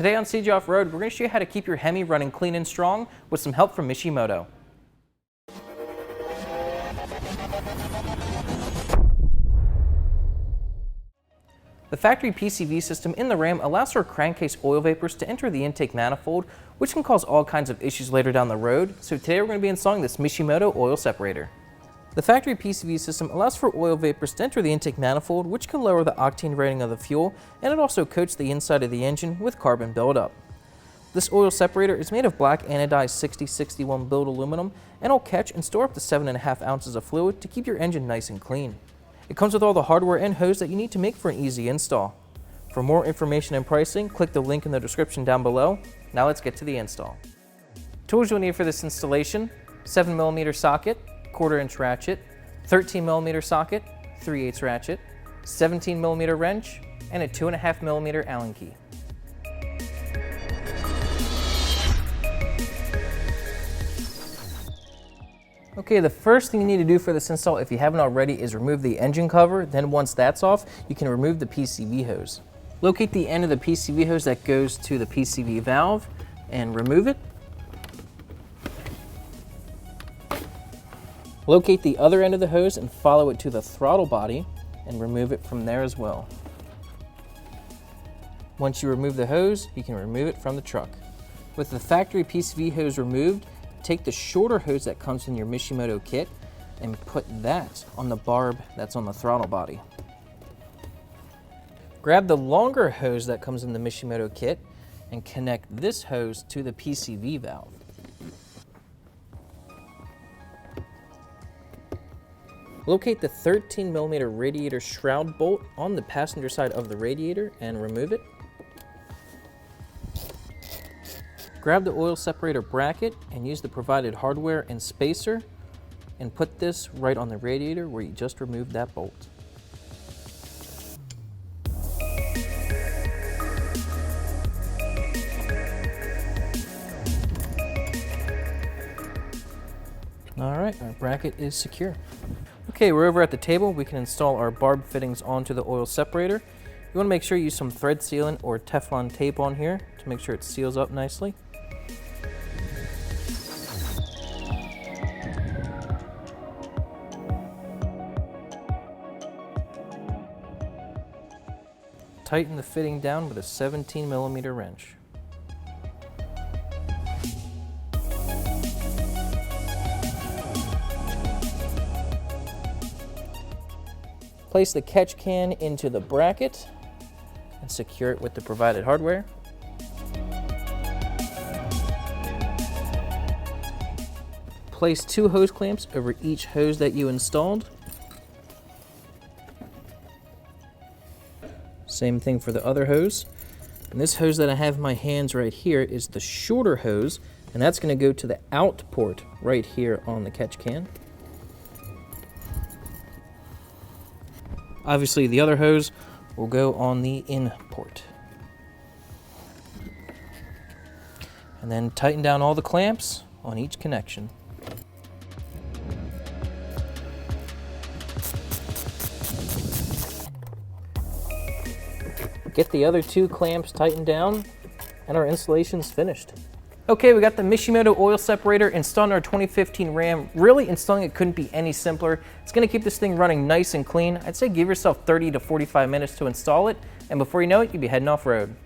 Today on CJ Off-Road, we're going to show you how to keep your Hemi running clean and strong with some help from Mishimoto. The factory PCV system in the Ram allows for crankcase oil vapors to enter the intake manifold, which can cause all kinds of issues later down the road. So today we're going to be installing this Mishimoto oil separator. The factory PCV system allows for oil vapors to enter the intake manifold, which can lower the octane rating of the fuel, and it also coats the inside of the engine with carbon buildup. This oil separator is made of black anodized 6061 build aluminum, and will catch and store up to 7.5 ounces of fluid to keep your engine nice and clean. It comes with all the hardware and hose that you need to make for an easy install. For more information and pricing, click the link in the description down below. Now let's get to the install. Tools you'll need for this installation: 7mm socket, 1/4-inch ratchet, 13mm socket, 3/8 ratchet, 17mm wrench, and a 2.5mm Allen key. Okay, the first thing you need to do for this install, if you haven't already, is remove the engine cover. Then once that's off, you can remove the PCV hose. Locate the end of the PCV hose that goes to the PCV valve and remove it. Locate the other end of the hose and follow it to the throttle body and remove it from there as well. Once you remove the hose, you can remove it from the truck. With the factory PCV hose removed, take the shorter hose that comes in your Mishimoto kit and put that on the barb that's on the throttle body. Grab the longer hose that comes in the Mishimoto kit and connect this hose to the PCV valve. Locate the 13mm radiator shroud bolt on the passenger side of the radiator and remove it. Grab the oil separator bracket and use the provided hardware and spacer and put this right on the radiator where you just removed that bolt. Alright, our bracket is secure. Okay, we're over at the table. We can install our barb fittings onto the oil separator. You want to make sure you use some thread sealant or Teflon tape on here to make sure it seals up nicely. Tighten the fitting down with a 17mm wrench. Place the catch can into the bracket and secure it with the provided hardware. Place 2 hose clamps over each hose that you installed. Same thing for the other hose. And this hose that I have in my hands right here is the shorter hose, and that's going to go to the out port right here on the catch can. Obviously, the other hose will go on the in port. And then tighten down all the clamps on each connection. Get the other 2 clamps tightened down, and our installation's finished. Okay, we got the Mishimoto oil separator installed in our 2015 Ram. Really, installing it couldn't be any simpler. It's going to keep this thing running nice and clean. I'd say give yourself 30 to 45 minutes to install it, and before you know it, you'll be heading off-road.